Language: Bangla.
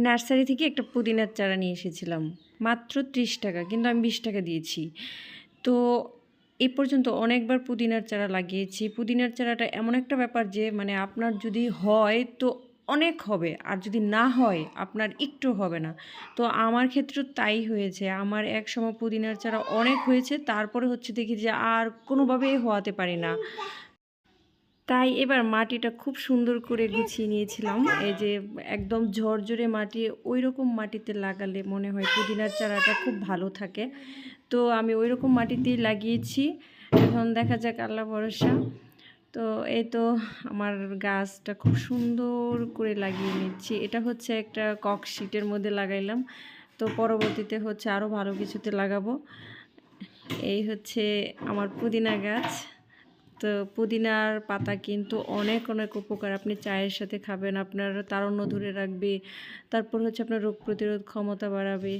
নার্সারি থেকে একটা পুদিনার চারা নিয়ে এসেছিলাম মাত্র 30 টাকা, কিন্তু আমি 20 টাকা দিয়েছি। তো এ পর্যন্ত অনেকবার পুদিনার চারা লাগিয়েছি। পুদিনার চারাটা এমন একটা ব্যাপার যে মানে আপনার যদি হয় তো অনেক হবে, আর যদি না হয় আপনার একটু হবে না। তো আমার ক্ষেত্রেও তাই হয়েছে। আমার একসময় পুদিনার চারা অনেক হয়েছে, তারপরে হচ্ছে দেখি যে আর কোনোভাবেই হওয়াতে পারি না। তাই এবার মাটিটা খুব সুন্দর করে গুছিয়ে নিয়েছিলাম। এই যে একদম ঝরঝরে মাটি, ওইরকম মাটিতে লাগালে মনে হয় পুদিনার চারাটা খুব ভালো থাকে। তো আমি ওইরকম মাটিতেই লাগিয়েছি। এখন দেখা যাক, আল্লাহ ভরসা। তো এই তো আমার গাছটা খুব সুন্দর করে লাগিয়ে নিচ্ছি। এটা হচ্ছে একটা ককশিটের মধ্যে লাগাইলাম। তো পরবর্তীতে হচ্ছে আরও ভালো কিছুতে লাগাবো। এই হচ্ছে আমার পুদিনা গাছ। তো পুদিনার পাতা কিন্তু অনেক অনেক উপকার। আপনি চায়ের সাথে খাবেন, আপনার তারুণ্য ধরে রাখবে। তারপর হচ্ছে আপনার রোগ প্রতিরোধ ক্ষমতা বাড়াবে।